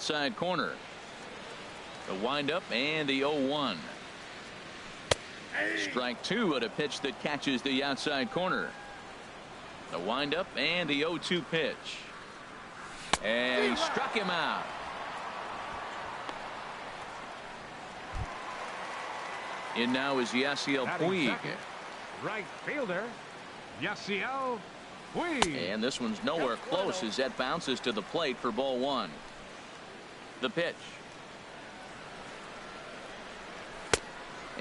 outside corner. The windup and the 0-1. Strike two at a pitch that catches the outside corner. The windup and the 0-2 pitch. And he struck him out. In now is Yasiel Puig. Right fielder, Yasiel Puig. And this one's nowhere close as that bounces to the plate for ball one. The pitch.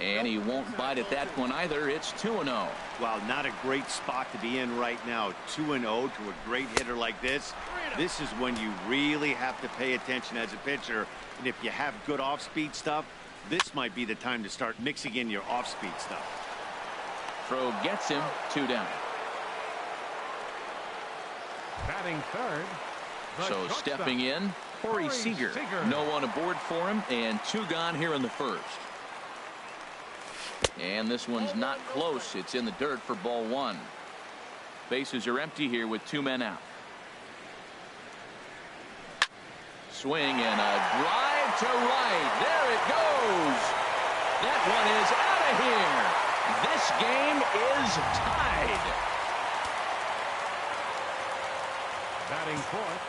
And he won't bite at that one either. It's 2-0. Well, not a great spot to be in right now. 2-0 to a great hitter like this. This is when you really have to pay attention as a pitcher. And if you have good off-speed stuff, this might be the time to start mixing in your off-speed stuff. Throw gets him. 2 down. Batting third. So stepping in, Corey Seager. No one aboard for him, and 2 gone here in the first. And this one's not close. It's in the dirt for ball one. Bases are empty here with 2 men out. Swing and a drive to right. There it goes. That one is out of here. This game is tied. Batting fourth,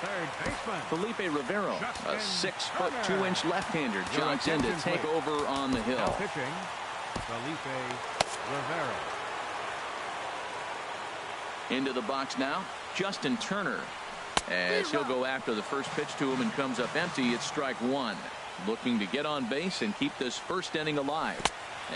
third baseman Felipe Rivero, a 6-foot 2-inch left-hander, jogs in to take over on the hill. Now pitching, Felipe Rivero. Into the box now, Justin Turner. As he'll go after the first pitch to him and comes up empty. It's strike one. Looking to get on base and keep this first inning alive.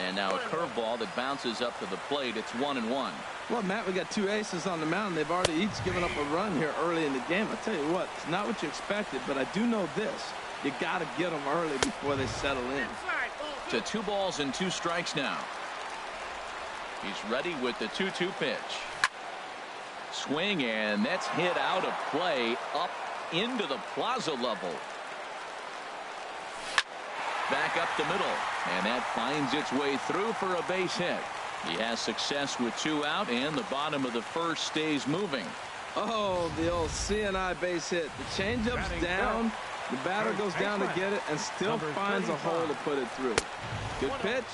And now a curveball that bounces up to the plate. It's 1-1. Well, Matt, we got 2 aces on the mound. They've already each given up a run here early in the game. I tell you what, it's not what you expected, but I do know this. You got to get them early before they settle in. To 2 balls and 2 strikes now. He's ready with the 2-2 pitch. Swing, and that's hit out of play up into the plaza level. Back up the middle, and that finds its way through for a base hit. He has success with 2 out, and the bottom of the first stays moving. Oh, the old CNI base hit. The changeup's down. The batter goes down to get it and still finds a hole to put it through. Good pitch,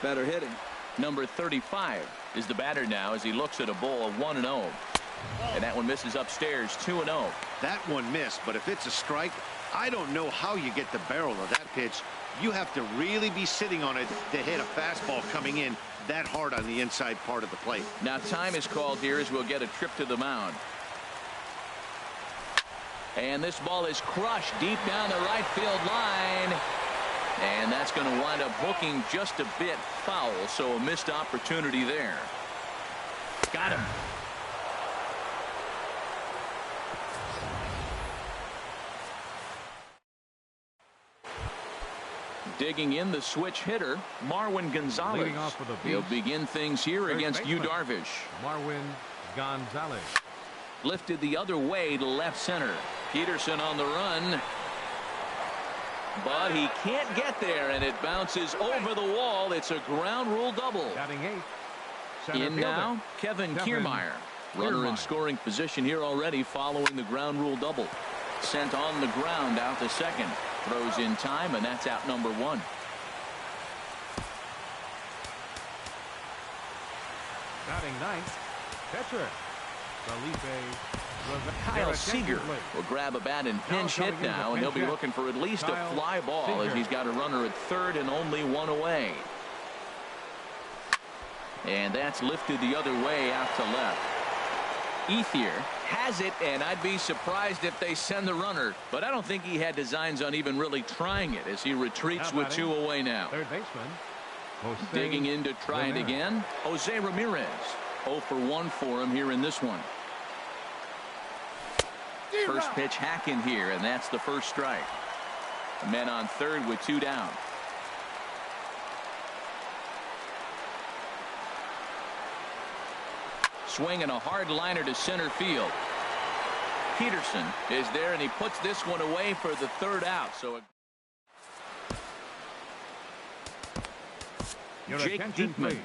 better hitting. Number 35 is the batter now as he looks at a ball of 1-0. And that one misses upstairs. 2-0. That one missed, but if it's a strike, I don't know how you get the barrel of that pitch. You have to really be sitting on it to hit a fastball coming in that hard on the inside part of the plate. Now time is called here as we'll get a trip to the mound. And this ball is crushed deep down the right field line. And that's going to wind up hooking just a bit foul. So a missed opportunity there. Got him. Digging in the switch hitter, Marwin Gonzalez. He'll begin things here against Yu Darvish. Marwin Gonzalez. Lifted the other way to left center. Peterson on the run. But he can't get there, and it bounces over the wall. It's a ground rule double. Batting 8. In now, Kevin Kiermaier. Runner in scoring position here already following the ground rule double. Sent on the ground out to second. Throws in time, and that's out number 1. Batting 9th, pitcher Felipe Rivero. Kyle Seager will grab a bat and pinch hit now, and he'll be looking for at least a fly ball as he's got a runner at third and only 1 away. And that's lifted the other way out to left. Ethier has it, and I'd be surprised if they send the runner, but I don't think he had designs on even really trying it as he retreats with 2 away now. Third baseman digging in to try it again, Jose Ramirez. 0 for 1 for him here in this one. First pitch hack in here, and that's the first strike. Men on third with 2 down. Swinging a hard liner to center field. Peterson is there, and he puts this one away for the 3rd out. So Jake Diekman,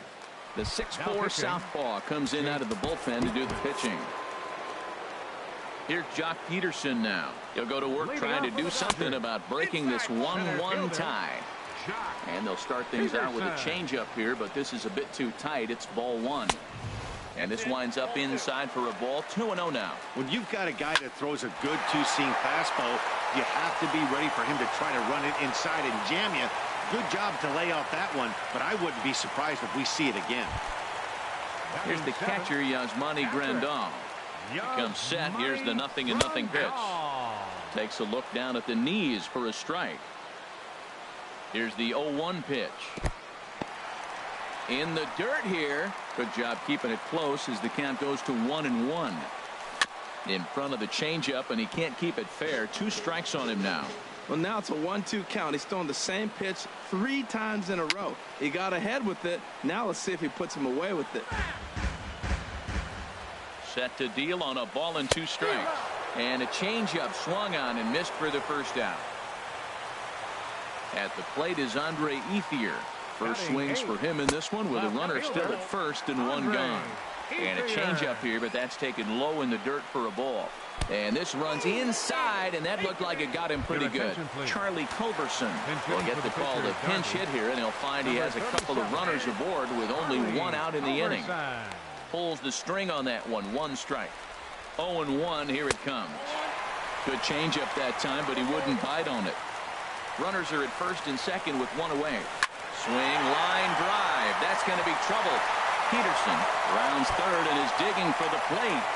the 6'4" southpaw, comes in out of the bullpen to do the pitching. Here's Jock Peterson now. He'll go to work trying to do something about breaking this 1-1 tie. And they'll start things out with a changeup here, but this is a bit too tight. It's ball 1. And this winds up inside for a ball. 2-0 now. When you've got a guy that throws a good two-seam fastball, you have to be ready for him to try to run it inside and jam you. Good job to lay off that one, but I wouldn't be surprised if we see it again. Here's the catcher, Yasmani Grandal. He comes set. Here's the 0-0 pitch. Takes a look down at the knees for a strike. Here's the 0-1 pitch. In the dirt here. Good job keeping it close as the count goes to 1-1. In front of the changeup, and he can't keep it fair. 2 strikes on him now. Well, now it's a 1-2 count. He's throwing the same pitch 3 times in a row. He got ahead with it. Now let's see if he puts him away with it. Set to deal on a ball and 2 strikes. And a changeup swung on and missed for the first out. At the plate is Andre Ethier. First swings for him in this one with a runner still at first and 1 gone. And a changeup here, but that's taken low in the dirt for a ball. And this runs inside, and that looked like it got him pretty good. Charlie Culberson will get the call to pinch hit here, and he'll find he has a couple of runners aboard with only 1 out in the inning. Pulls the string on that one. 1 strike. 0-1. Here it comes. Good changeup that time, but he wouldn't bite on it. Runners are at first and second with 1 away. Swing, line drive. That's going to be trouble. Peterson rounds third and is digging for the plate.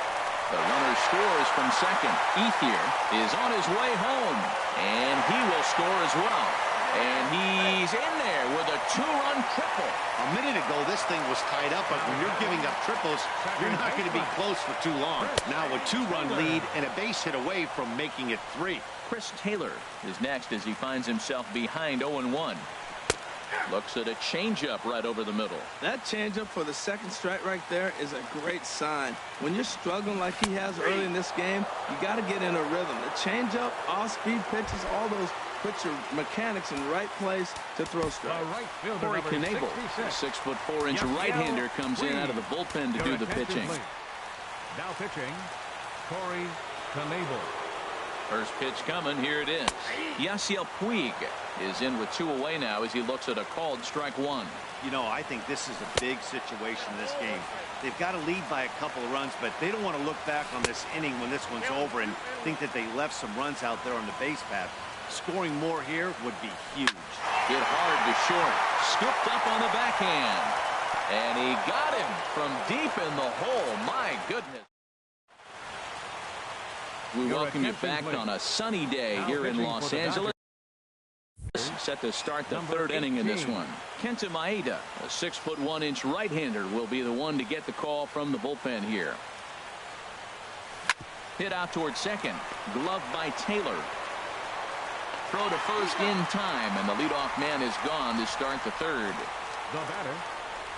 The runner scores from second. Ethier is on his way home, and he will score as well. And he's in there with a 2-run triple. A minute ago, this thing was tied up, but when you're giving up triples, you're not going to be close for too long. Now a 2-run lead and a base hit away from making it 3. Chris Taylor is next as he finds himself behind 0-1. Looks at a changeup right over the middle. That changeup for the second strike right there is a great sign. When you're struggling like he has early in this game, you got to get in a rhythm. The changeup, off-speed pitches, all those put your mechanics in the right place to throw strikes. Corey Knebel, the 6'4" right-hander, comes in out of the bullpen to do the pitching. Now pitching, Corey Knebel. First pitch coming. Here it is. Yasiel Puig is in with 2 away now as he looks at a called strike 1. You know, I think this is a big situation in this game. They've got to lead by a couple of runs, but they don't want to look back on this inning when this one's over and think that they left some runs out there on the base path. Scoring more here would be huge. Hit hard to short. Scooped up on the backhand. And he got him from deep in the hole. My goodness. We welcome you back on a sunny day here in Los Angeles. Set to start the 3rd inning in this one. Kenta Maeda, a 6'1" right-hander, will be the one to get the call from the bullpen here. Hit out towards second. Glove by Taylor. Throw to first in time, and the leadoff man is gone to start the 3rd. The batter,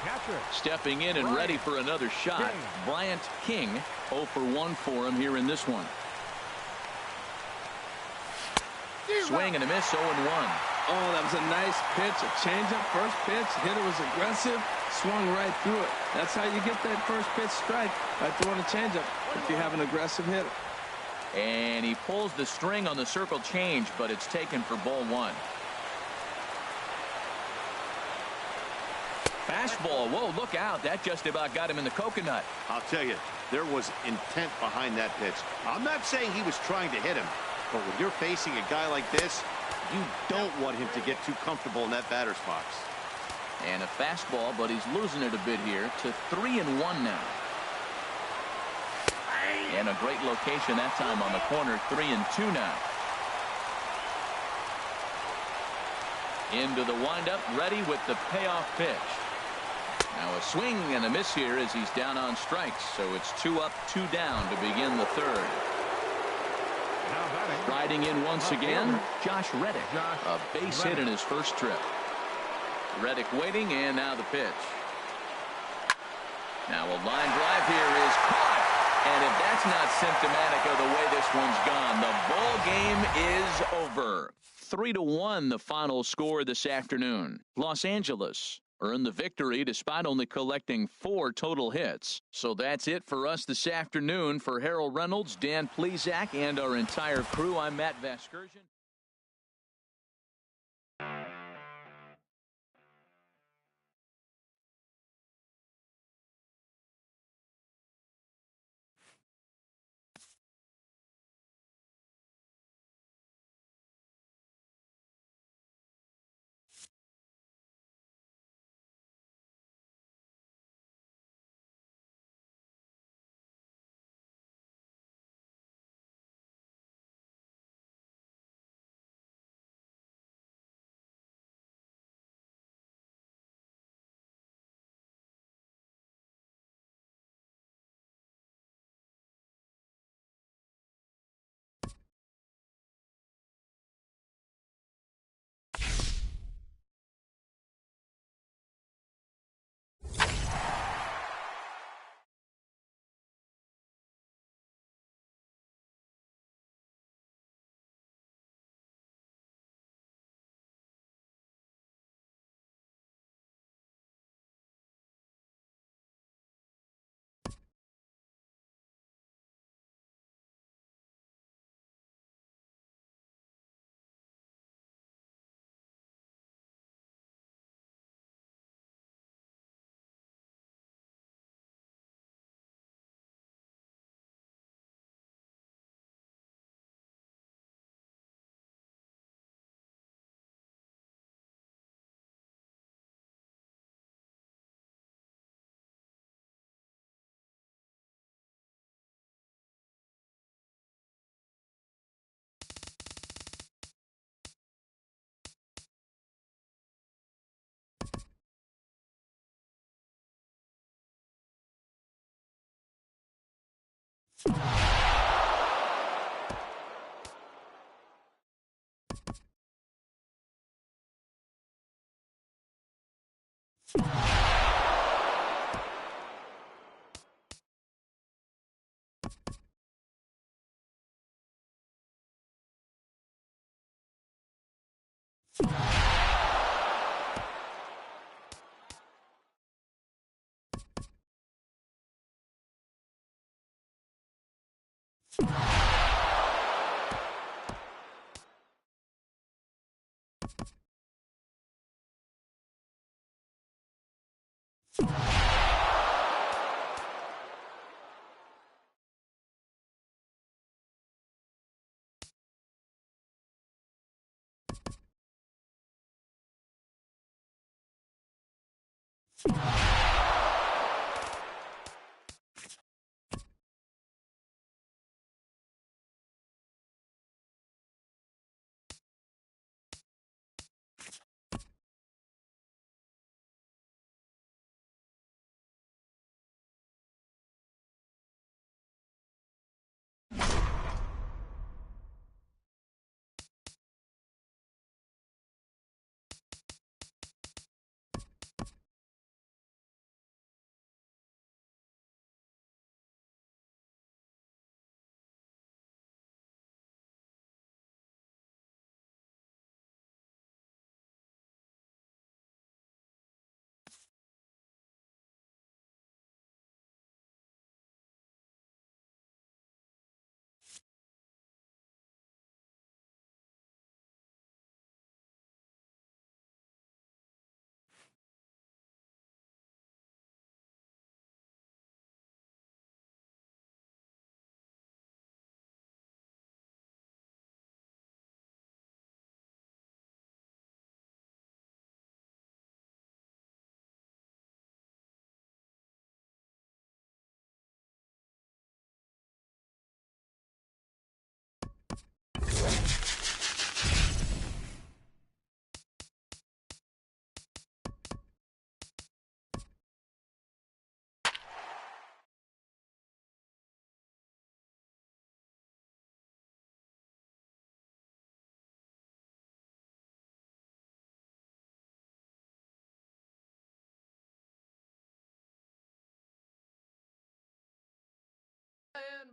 catcher. Stepping in and ready for another shot. Bryant King, 0 for 1 for him here in this one. Swing and a miss, 0-1. Oh, that was a nice pitch, a changeup, first pitch. Hitter was aggressive, swung right through it. That's how you get that first pitch strike, by throwing a changeup if you have an aggressive hitter. And he pulls the string on the circle change, but it's taken for ball 1. Fastball. Whoa, look out. That just about got him in the coconut. I'll tell you, there was intent behind that pitch. I'm not saying he was trying to hit him, but when you're facing a guy like this, you don't want him to get too comfortable in that batter's box. And a fastball, but he's losing it a bit here to 3-1 now. And a great location that time on the corner. 3-2 now. Into the windup, ready with the payoff pitch. Now a swing and a miss here as he's down on strikes. So it's 2 up, 2 down to begin the 3rd. Riding in once again, Josh Reddick. A base hit in his first trip. Reddick waiting, and now the pitch. Now a line drive here is caught. And if that's not symptomatic of the way this one's gone, the ball game is over. 3-1 the final score this afternoon. Los Angeles earned the victory despite only collecting 4 total hits. So that's it for us this afternoon. For Harold Reynolds, Dan Plesac, and our entire crew, I'm Matt Vasgersian.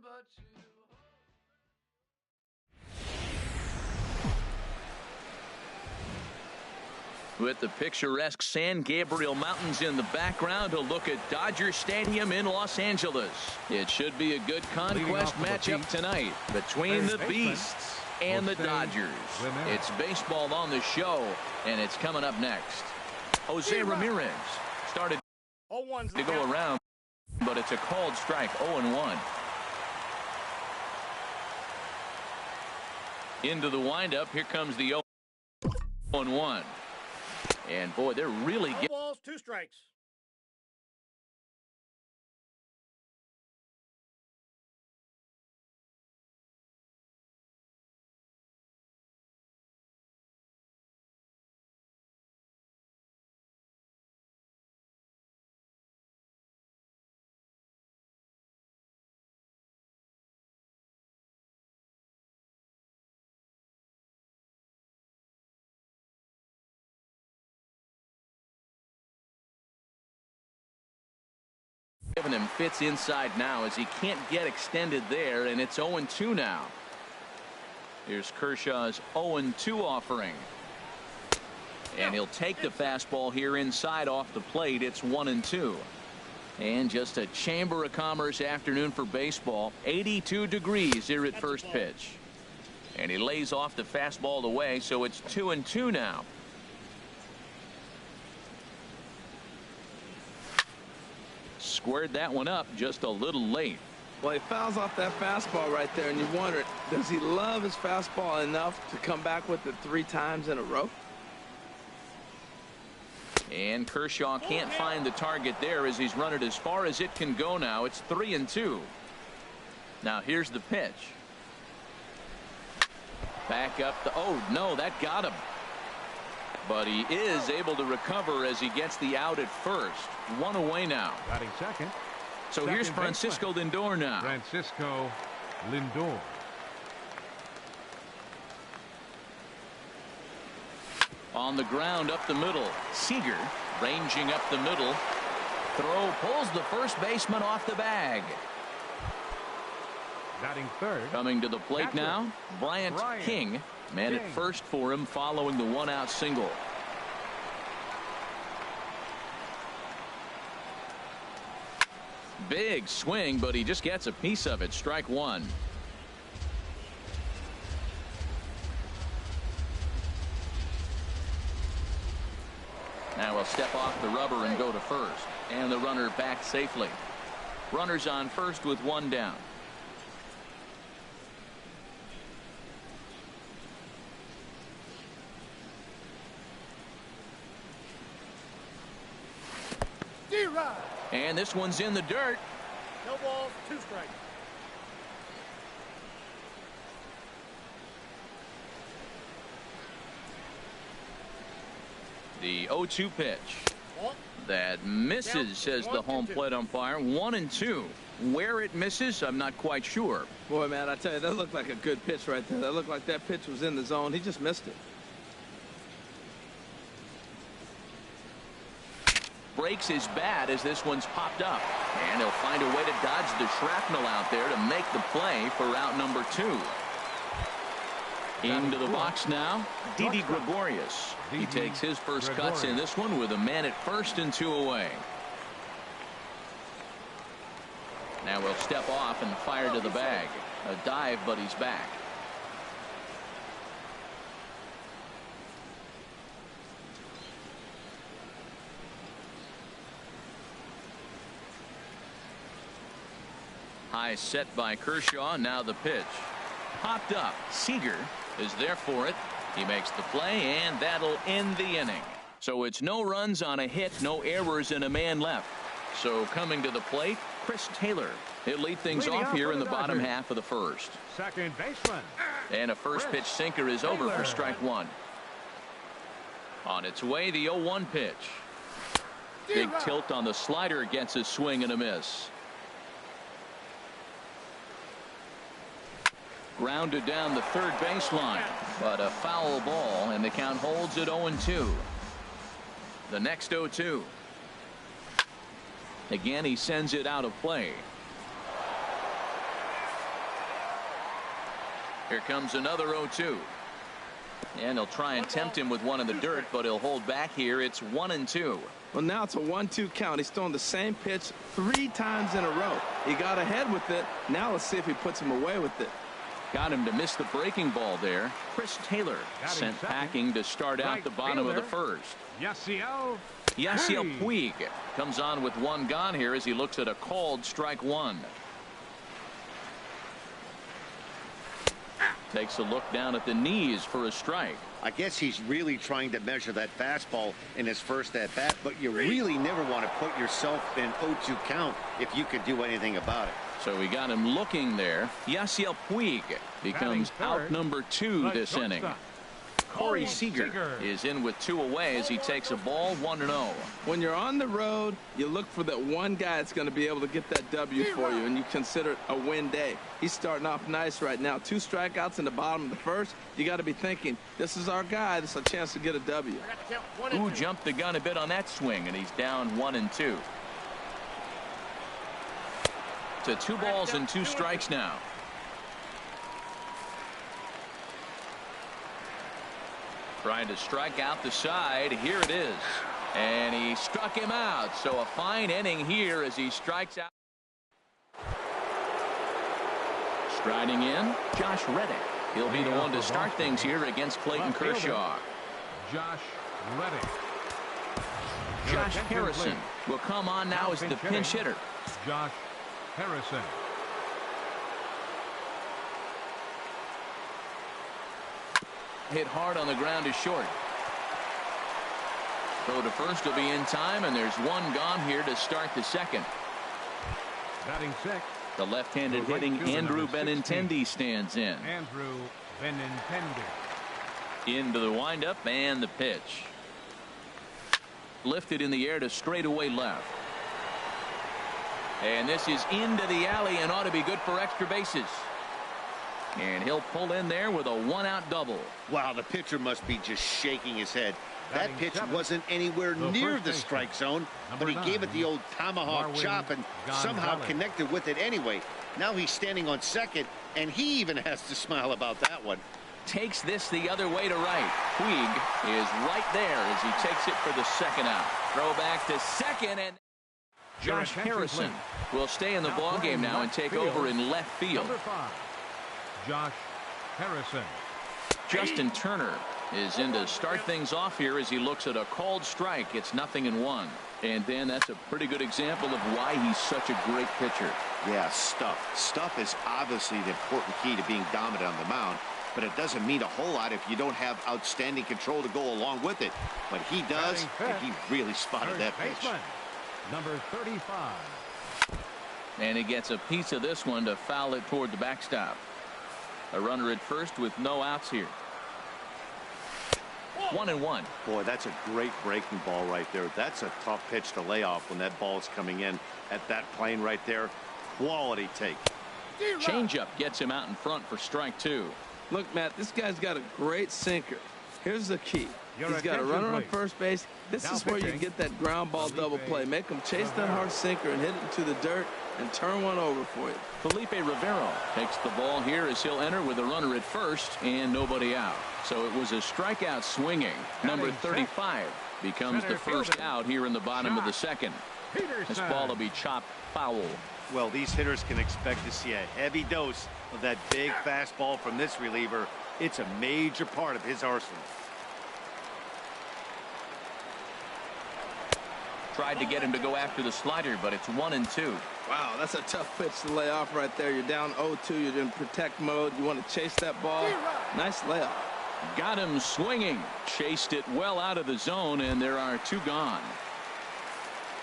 But you With the picturesque San Gabriel Mountains in the background, a look at Dodger Stadium in Los Angeles. It should be a good conquest matchup tonight between the Beasts and the Dodgers. It's baseball on the show, and it's coming up next. Jose Ramirez started to go around, but it's a called strike, 0-1. Into the windup, here comes the 0-1. And boy, they're really getting. Balls, 2 strikes. Giving him fits inside now as he can't get extended there, and it's 0-2 now. Here's Kershaw's 0-2 offering. And he'll take the fastball here inside off the plate. It's 1-2. And just a Chamber of Commerce afternoon for baseball. 82 degrees here at first pitch. And he lays off the fastball away, so it's 2-2 now. Squared that one up just a little late. Well, he fouls off that fastball right there, and you wonder, does he love his fastball enough to come back with it 3 times in a row? And Kershaw can't find the target there as he's run it as far as it can go now. It's 3-2. Now here's the pitch. Back up the, oh no, that got him. But he is able to recover as he gets the out at first. 1 away now. Batting second. So here's Francisco Lindor now. Francisco Lindor. On the ground up the middle. Seager ranging up the middle. Throw pulls the first baseman off the bag. Batting third. Coming to the plate now, Bryant King. Man at first for him following the 1-out single. Big swing, but he just gets a piece of it. Strike 1. Now he'll step off the rubber and go to first. And the runner back safely. Runners on first with 1 down. And this one's in the dirt. No balls, 2 strikes. The 0-2 pitch. That misses, says the home plate umpire. 1-2. Where it misses, I'm not quite sure. Boy, man, I tell you, that looked like a good pitch right there. That looked like that pitch was in the zone. He just missed it. Breaks his bat as this one's popped up. And he'll find a way to dodge the shrapnel out there to make the play for out number 2. Into the box now, Didi Gregorius. He takes his first cuts in this one with a man at first and 2 away. Now we'll step off and fire to the bag. A dive, but he's back. High set by Kershaw. Now the pitch. Popped up. Seager is there for it. He makes the play, and that'll end the inning. So it's no runs on a hit, no errors, and a man left. So coming to the plate, Chris Taylor. He'll lead things off here in the bottom half of the first. Second baseman. And a first pitch sinker is over for strike 1. On its way, the 0-1 pitch. Big tilt on the slider, gets a swing and a miss. Grounded down the third baseline, but a foul ball, and the count holds at 0-2. The next 0-2. Again, he sends it out of play. Here comes another 0-2. And they'll try and tempt him with one in the dirt, but he'll hold back here. It's 1-2. Well, now it's a 1-2 count. He's thrown the same pitch 3 times in a row. He got ahead with it. Now let's see if he puts him away with it. Got him to miss the breaking ball there. Chris Taylor sent packing to start out the bottom of the first. Yasiel Puig comes on with 1 gone here as he looks at a called strike 1. Takes a look down at the knees for a strike. I guess he's really trying to measure that fastball in his first at bat, but you really never want to put yourself in 0-2 count if you could do anything about it. So we got him looking there. Yasiel Puig becomes out number 2 this inning. Corey Seager is in with 2 away as he takes a ball 1-0. When you're on the road, you look for that one guy that's going to be able to get that W for you, and you consider it a win day. He's starting off nice right now. 2 strikeouts in the bottom of the first. You got to be thinking, this is our guy. This is a chance to get a W. Who jumped the gun a bit on that swing, and he's down 1-2. To 2 balls and 2 strikes now. Trying to strike out the side. Here it is. And he struck him out. So a fine inning here as he strikes out. Striding in, Josh Reddick. He'll be the one to start things here against Clayton Kershaw. Josh Reddick. Josh Harrison will come on now as the pinch hitter. Josh Harrison. Hit hard on the ground is short. Throw to first will be in time, and there's 1 gone here to start the second. Batting 6th. The left-handed hitting Andrew Benintendi stands in. Andrew Benintendi. Into the windup and the pitch. Lifted in the air to straightaway left. And this is into the alley and ought to be good for extra bases. And he'll pull in there with a 1-out double. Wow, the pitcher must be just shaking his head. That pitch wasn't anywhere near the strike zone, but he gave it the old tomahawk chop and somehow connected with it anyway. Now he's standing on second, and he even has to smile about that one. Takes this the other way to right. Puig is right there as he takes it for the 2nd out. Throw back to second, and Josh Harrison will stay in the ballgame now and take over in left field. Number 5. Josh Harrison. Justin Turner is in to start things off here as he looks at a called strike. It's 0-1. And then that's a pretty good example of why he's such a great pitcher. Yeah, stuff is obviously the important key to being dominant on the mound, but it doesn't mean a whole lot if you don't have outstanding control to go along with it. But he does, and he really spotted that pitch. Number 35. And he gets a piece of this one to foul it toward the backstop. A runner at first with no outs here. 1-1. Boy, that's a great breaking ball right there. That's a tough pitch to lay off when that ball's coming in at that plane right there. Quality take. Changeup gets him out in front for strike 2. Look, Matt, this guy's got a great sinker. Here's the key. He's got a runner on first base. This is where you can get that ground ball double play. Make him chase that hard sinker and hit it into the dirt and turn one over for you. Felipe Rivero takes the ball here as he'll enter with a runner at first and nobody out. So it was a strikeout swinging. Number 35 becomes the first out here in the bottom of the 2nd. This ball will be chopped foul. Well, these hitters can expect to see a heavy dose of that big fastball from this reliever. It's a major part of his arsenal. Tried to get him to go after the slider, but it's 1-2. Wow, that's a tough pitch to lay off right there. You're down 0-2. You're in protect mode. You want to chase that ball. Nice layoff. Got him swinging. Chased it well out of the zone, and there are 2 gone.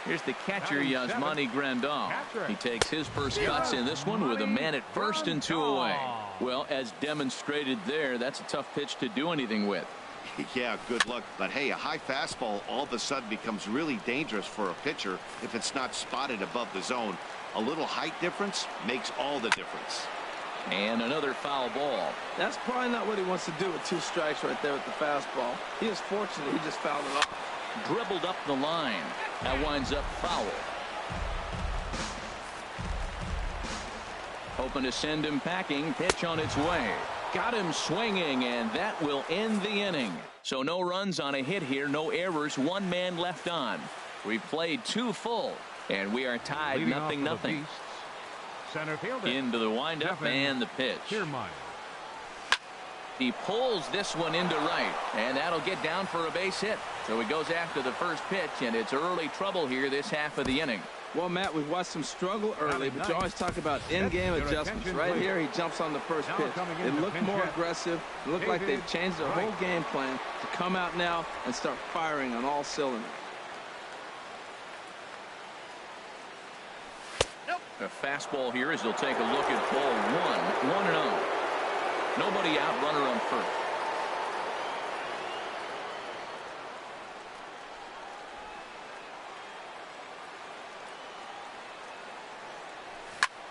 Here's the catcher, Yasmani Grandal. He takes his first cuts in this one with a man at first and 2 away. Well, as demonstrated there, that's a tough pitch to do anything with. Yeah, good luck. But hey, a high fastball all of a sudden becomes really dangerous for a pitcher if it's not spotted above the zone. A little height difference makes all the difference. And another foul ball. That's probably not what he wants to do with 2 strikes right there with the fastball. He is fortunate he just fouled it off. Dribbled up the line. That winds up foul. Hoping to send him packing. Pitch on its way. Got him swinging, and that will end the inning. So no runs on a hit here, no errors, one man left on. We've played 2 full, and we are tied 0-0. Center fielder. Into the windup and the pitch. Kiermaier. He pulls this one into right, and that'll get down for a base hit. So he goes after the first pitch, and it's early trouble here this half of the inning. Well, Matt, we've watched him struggle early, but you always talk about in-game adjustments. Right here, he jumps on the first pitch. It looked more aggressive. It looked like they've changed their whole game plan to come out now and start firing on all cylinders. A fastball here as they'll take a look at ball 1. 1-0. Nobody out, runner on first.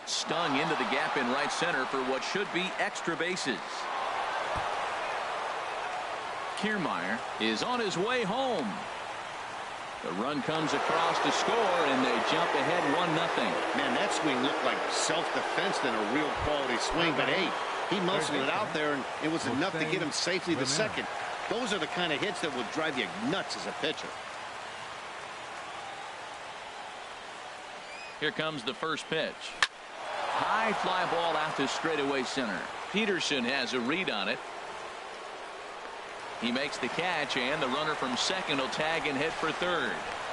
Stung into the gap in right center for what should be extra bases. Kiermaier is on his way home. The run comes across to score, and they jump ahead 1-0. Man, that swing looked like self-defense than a real quality swing, but hey, he muscled it out there, and it was enough to get him safely to second. Those are the kind of hits that will drive you nuts as a pitcher. Here comes the first pitch. High fly ball out to straightaway center. Peterson has a read on it. He makes the catch, and the runner from second will tag and hit for third.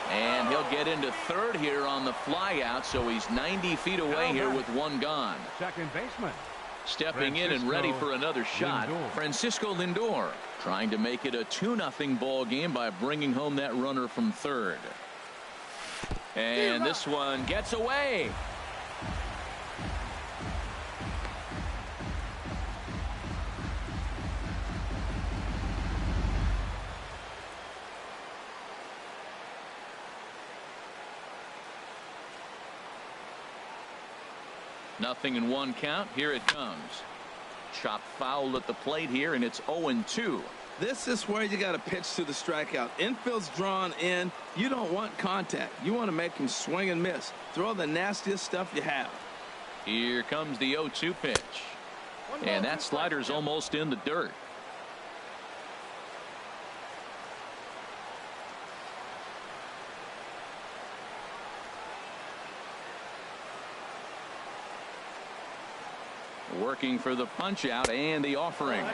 And he'll get into third here on the fly out, so he's 90 feet away here with one gone. Second baseman. Stepping in and ready for another shot, Francisco Lindor, trying to make it a 2-0 ball game by bringing home that runner from third. And this one gets away. Nothing in one count. Here it comes. Chop foul at the plate here, and it's 0-2. This is where you got to pitch to the strikeout. Infield's drawn in. You don't want contact. You want to make him swing and miss. Throw the nastiest stuff you have. Here comes the 0-2 pitch. And that slider's almost in the dirt. Working for the punch out and the offering.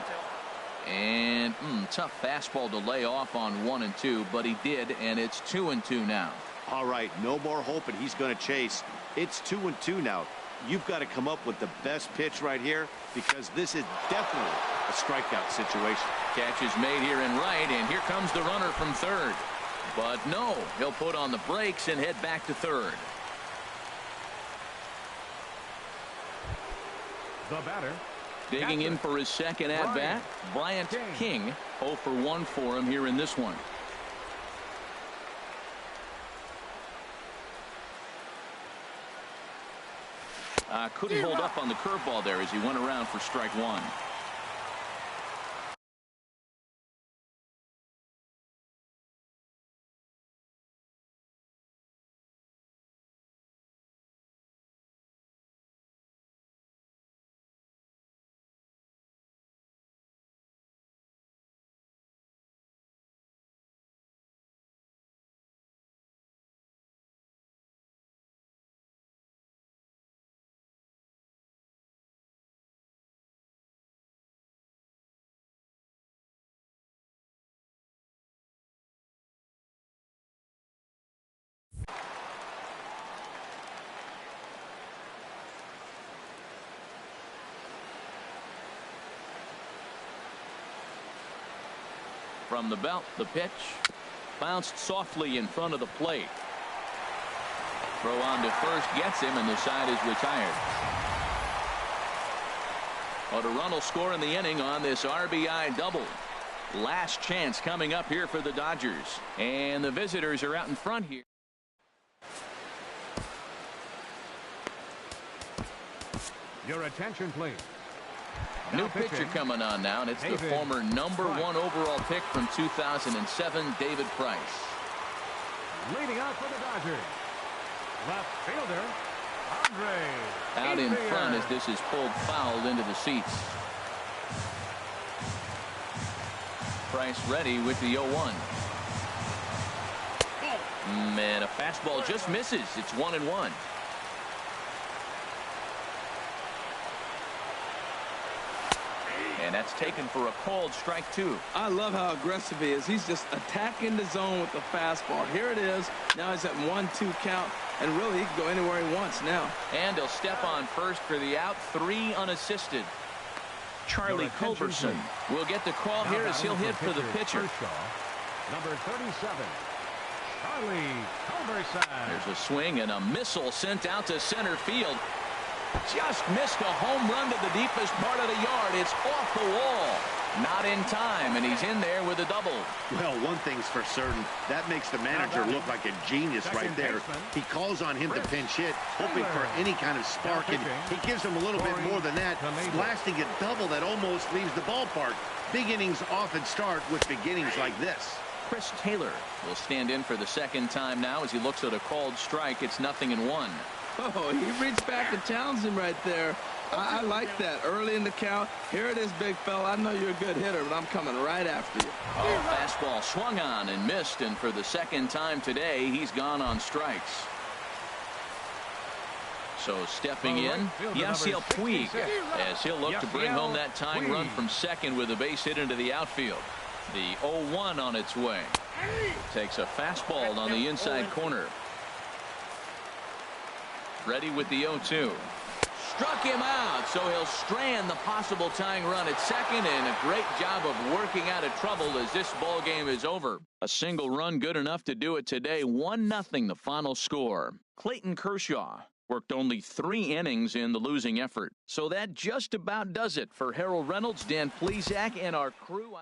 And tough fastball to lay off on 1 and 2, but he did, and it's 2 and 2 now. All right, no more hoping he's going to chase. It's 2 and 2 now. You've got to come up with the best pitch right here, because this is definitely a strikeout situation. Catch is made here in right, and here comes the runner from third. But no, he'll put on the brakes and head back to third. The batter. Digging in for his second at-bat, Bryant King. 0 for 1 for him here in this one. Couldn't hold up on the curveball there as he went around for strike 1. From the belt, the pitch bounced softly in front of the plate. Throw on to first gets him, and the side is retired. But a run will score in the inning on this RBI double. Last chance coming up here for the Dodgers, and the visitors are out in front here. Your attention, please. New pitcher coming on now, and it's the former #1 overall pick from 2007, David Price. Leading out for the Dodgers, left fielder, Andre. Out in front as this is pulled foul into the seats. Price ready with the 0-1. And a fastball just misses. It's 1-1. And that's taken for a called strike 2. I love how aggressive he is. He's just attacking the zone with the fastball. Here it is. Now he's at 1-2 count. And really, he can go anywhere he wants now. And he'll step on first for the out. 3 unassisted. Charlie Culberson will get the call here as he'll hit for the pitcher. Number 37, Charlie Culberson. There's a swing and a missile sent out to center field. Just missed a home run to the deepest part of the yard. It's off the wall. Not in time, and he's in there with a double. Well, one thing's for certain. That makes the manager look like a genius right there. He calls on him to pinch hit, hoping for any kind of spark, and he gives him a little bit more than that, blasting a double that almost leaves the ballpark. Big innings often start with beginnings like this. Chris Taylor will stand in for the second time now as he looks at a called strike. It's 0-1. Oh, he reached back to challenge him right there. I like that. Early in the count. Here it is, big fella. I know you're a good hitter, but I'm coming right after you. Oh, fastball swung on and missed, and for the second time today, he's gone on strikes. So stepping in, Yasiel Puig, as he'll look to bring home that tying run from second with a base hit into the outfield. The 0-1 on its way. Takes a fastball on the inside corner. Ready with the 0-2. Struck him out, so he'll strand the possible tying run at second, and a great job of working out of trouble as this ball game is over. A single run good enough to do it today. 1-0 the final score. Clayton Kershaw worked only 3 innings in the losing effort. So that just about does it for Harold Reynolds, Dan Plesac, and our crew.